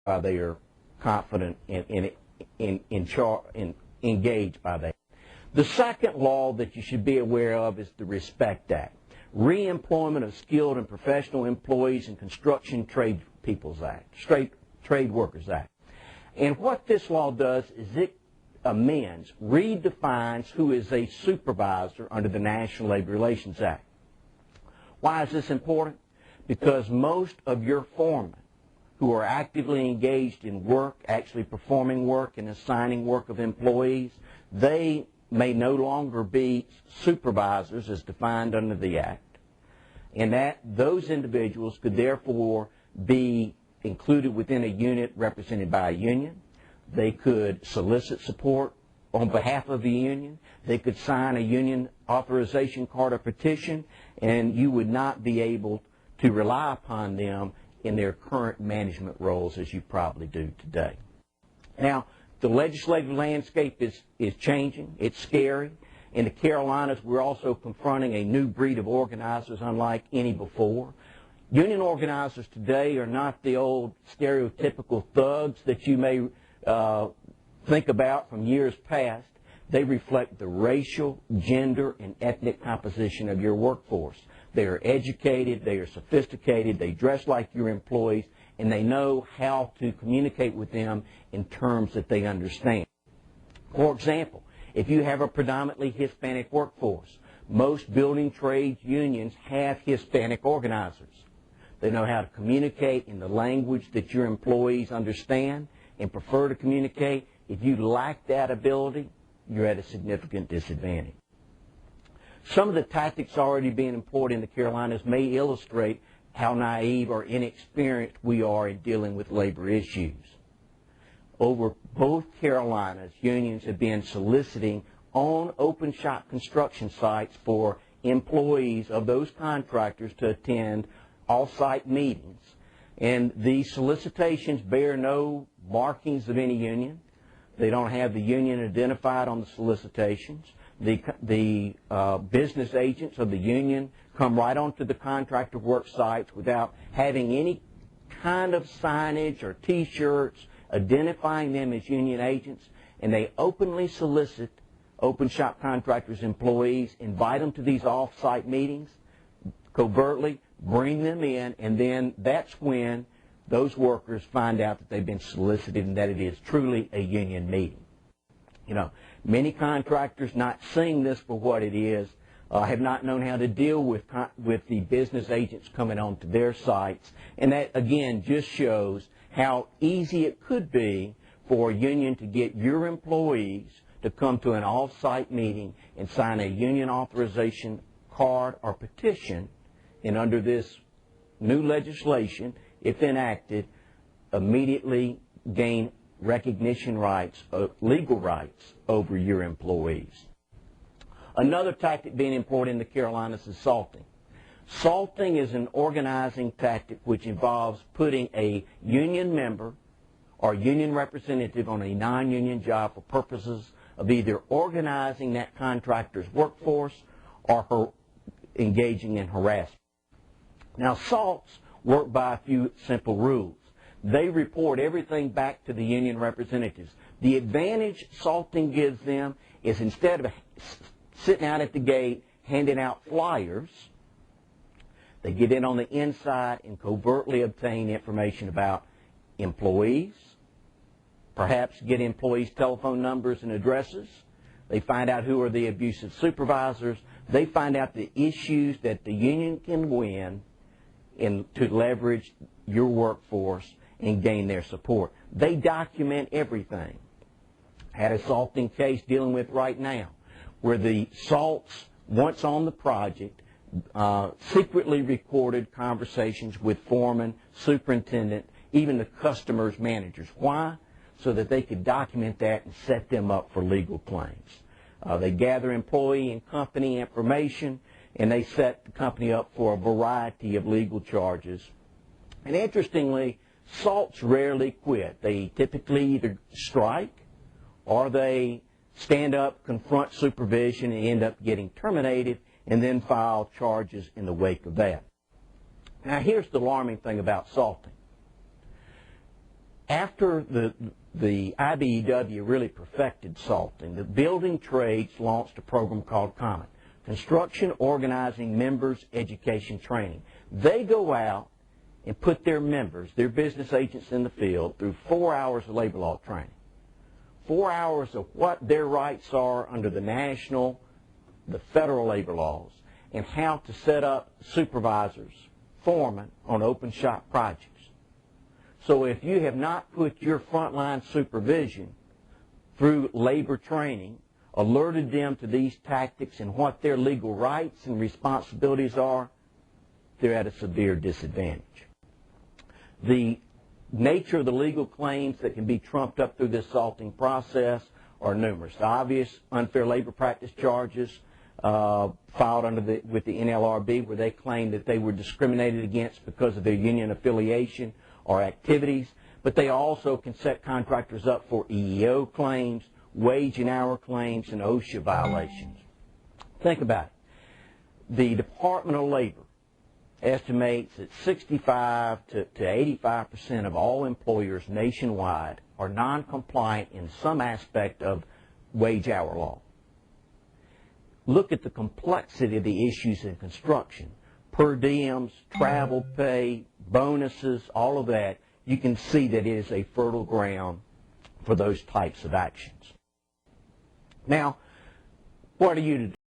they are confident in engaged by that. The second law that you should be aware of is the RESPECT Act, Reemployment of Skilled and Professional Employees in Construction Trade Peoples Act, Trade Workers Act. And what this law does is it amends, redefines who is a supervisor under the National Labor Relations Act. Why is this important? Because most of your foremen who are actively engaged in work, actually performing work and assigning work of employees, they may no longer be supervisors as defined under the Act, and that those individuals could therefore be included within a unit represented by a union. They could solicit support on behalf of the union. They could sign a union authorization card or petition, and you would not be able to rely upon them in their current management roles as you probably do today. Now, the legislative landscape is changing. It's scary. In the Carolinas, we're also confronting a new breed of organizers unlike any before. Union organizers today are not the old stereotypical thugs that you may think about from years past. They reflect the racial, gender, and ethnic composition of your workforce. They are educated, they are sophisticated, they dress like your employees, and they know how to communicate with them in terms that they understand. For example, if you have a predominantly Hispanic workforce, most building trades unions have Hispanic organizers. They know how to communicate in the language that your employees understand and prefer to communicate. If you lack that ability, you're at a significant disadvantage. Some of the tactics already being employed in the Carolinas may illustrate how naive or inexperienced we are in dealing with labor issues. Over both Carolinas, unions have been soliciting on open shop construction sites for employees of those contractors to attend off-site meetings. And these solicitations bear no markings of any union. They don't have the union identified on the solicitations. The business agents of the union come right onto the contractor work sites without having any kind of signage or T-shirts identifying them as union agents, and they openly solicit open shop contractors' employees, invite them to these off-site meetings, covertly bring them in, and then that's when those workers find out that they've been solicited and that it is truly a union meeting. You know, many contractors, not seeing this for what it is, have not known how to deal with the business agents coming onto their sites. And that, again, just shows how easy it could be for a union to get your employees to come to an off-site meeting and sign a union authorization card or petition, and under this new legislation, if enacted, immediately gain recognition rights, legal rights over your employees. Another tactic being employed in the Carolinas is salting. Salting is an organizing tactic which involves putting a union member or union representative on a non-union job for purposes of either organizing that contractor's workforce or engaging in harassment. Now, salts work by a few simple rules. They report everything back to the union representatives. The advantage salting gives them is instead of sitting out at the gate handing out flyers, they get in on the inside and covertly obtain information about employees, perhaps get employees' telephone numbers and addresses. They find out who are the abusive supervisors. They find out the issues that the union can win to leverage your workforce and gain their support. They document everything. Had a salting case dealing with right now where the salts, once on the project, secretly recorded conversations with foreman, superintendent, even the customer's managers. Why? So that they could document that and set them up for legal claims. They gather employee and company information, and they set the company up for a variety of legal charges. And interestingly, salts rarely quit. They typically either strike or they stand up, confront supervision, and end up getting terminated and then file charges in the wake of that. Now, here's the alarming thing about salting. After the IBEW really perfected salting, the building trades launched a program called COMMET, Construction Organizing Members Education Training. They go out and put their members, their business agents in the field, through 4 hours of labor law training. 4 hours of what their rights are under the national, the federal labor laws, and how to set up supervisors, foremen on open shop projects. So if you have not put your frontline supervision through labor training, alerted them to these tactics and what their legal rights and responsibilities are, they're at a severe disadvantage. The nature of the legal claims that can be trumped up through this salting process are numerous. The obvious unfair labor practice charges filed with the NLRB, where they claim that they were discriminated against because of their union affiliation or activities, but they also can set contractors up for EEO claims, wage and hour claims, and OSHA violations. Think about it. The Department of Labor estimates that 65 to 85% of all employers nationwide are non-compliant in some aspect of wage hour law. Look at the complexity of the issues in construction. Per diems, travel pay, bonuses, all of that. You can see that it is a fertile ground for those types of actions. Now, what are you to do?